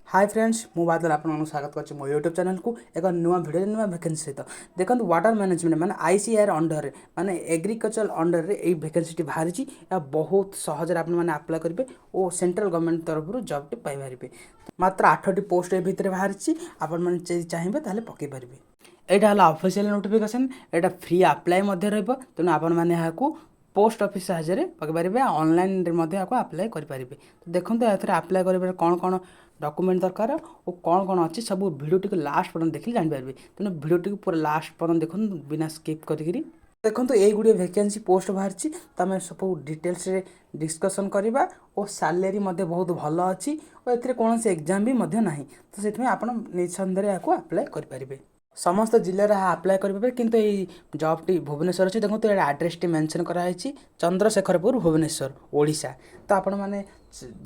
Hi friends मु बादल आपन स्वागत करछि मो यूट्यूब चैनल को एक नुआ वीडियो नुआ वैकेंसी सहित देखंतु वाटर मैनेजमेंट माने आईसीआर अंडर रे माने एग्रीकल्चर अंडर रे ए वैकेंसी बाहरी छि या बहुत सहज रे आपन माने अप्लाई करिवे ओ सेंट्रल गवर्नमेंट तरफ रु जॉब टे पाइ परिबे मात्र 8टी पोस्ट ए भितर बाहरी छि आपन माने चाहिबे ताले पके परिबे एटा हला ऑफिशियल नोटिफिकेशन एटा फ्री अप्लाई मध्ये रहबो तने आपन माने हाकू पोस्ट ऑफिस साहाଯ୍ୟରେ पके परिबे ऑनलाइन रे मध्ये आको अप्लाई करि परिबे तो देखंतु एथरे अप्लाई करिबे कोन कोन डॉक्यूमेंट दरकार और कौन कौन अच्छी सब वीडियो टी लास्ट पर्यंत देखिए जापर तेना वीडियो टी पूरा लास्ट पर्यंत देखो बिना स्किप करी देखो ये गुड़े वैकेंसी पोस्ट बाहरी तुम सब डिटेल्स रे डिस्कसन करवा और सैलरी बहुत भल अच्छी और ए कौन एग्जाम भी ना तो से आप निसंदेह या अप्लाई करेंगे समस्त जिले अप्लाई करेंगे किंतु ये जॉब टी भुवनेश्वर अच्छी देखो ये एड्रेस टी मेंशन कराई चंद्रशेखरपुर भुवनेश्वर ओडिशा तो आपण मैंने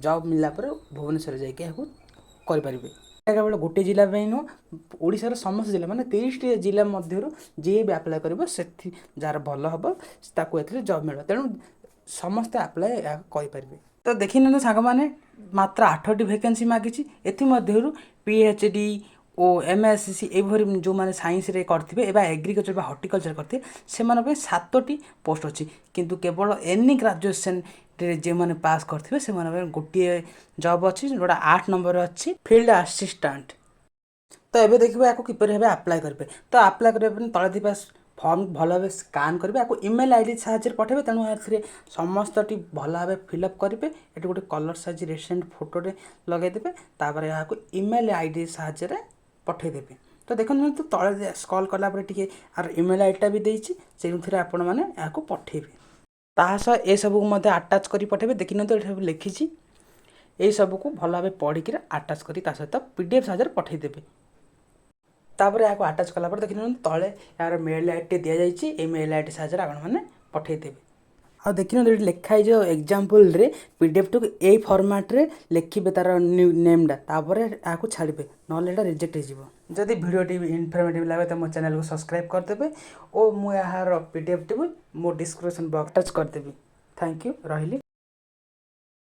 जॉब मिलला पर भुवनेश्वर जाके करेंगे केवल गोटे जिला नुह ओडिशार समस्त जिला माने 30टी जिला मध्य जी भी अप्लाई कर जार भल हम ताकू ए जॉब मिल तेणु समस्ते अप्लाई करेंगे तो देखी ना सांग मैंने मात्र 8टी वैकेंसी मागिची एमध्यु पीएचडी ओ एमएससी एभरी जो मैंने साइंस रे करथिबे एबा एग्रीकल्चर बा हॉर्टिकल्चर करथिबे से माने 7टी पोस्ट अछि किंतु केवल एनी ग्रेजुएशन जे मैंने पास करथिबे से माने गोटे जॉब अछि जोडा 8 नंबर अछि फील्ड असिस्टेंट तो एबे देखिबे याको किपर हेबे अप्लाई करबे तो अप्लाई करबे तळे दिबा फॉर्म भल भाव स्कान करेंगे आपको ईमेल आईडी साहाଯ୍य पठेबे तेणु ए समस्तटी भल भाव फिलअप करेंगे ये गोटे कलर साइज रिसेंट फोटोटे लगेदेवे तापर यहाँ ईमेल आईडी साहाଯ୍य पठेदेवे तो देखो तो तले स्क्रॉल कलापर टी आर ईमेल आईडीटा भी देती से आपण मैंने यहाँ पठेबे तासह ये सब आटाच कर पठेबे देखी तो ये लिखी ये सब को भल भाव पढ़ी आटाच कर सहित पीडीएफ साहाଯ୍य पठेदेवे तापर यहाँ आटाच कलापर देखी तले यार मेल आईडी दि जाइए मेल आईडी साहाଯ୍य आपने पठेदेवे आ देखिए लिखाई जो एग्जांपल रे पीडीएफ टू ए फॉर्मेट रे लिखिबे तार नेमडा तापर याको छाड़िबे नले एटा रिजेक्ट हो जदि वीडियो टी इनफॉर्मेटिव लागे तो मो चैनल को सब्सक्राइब कर देबे और मो यार पीडीएफ टी मो डिस्क्रिप्शन बॉक्स टच कर देबी थैंक यू रहिली।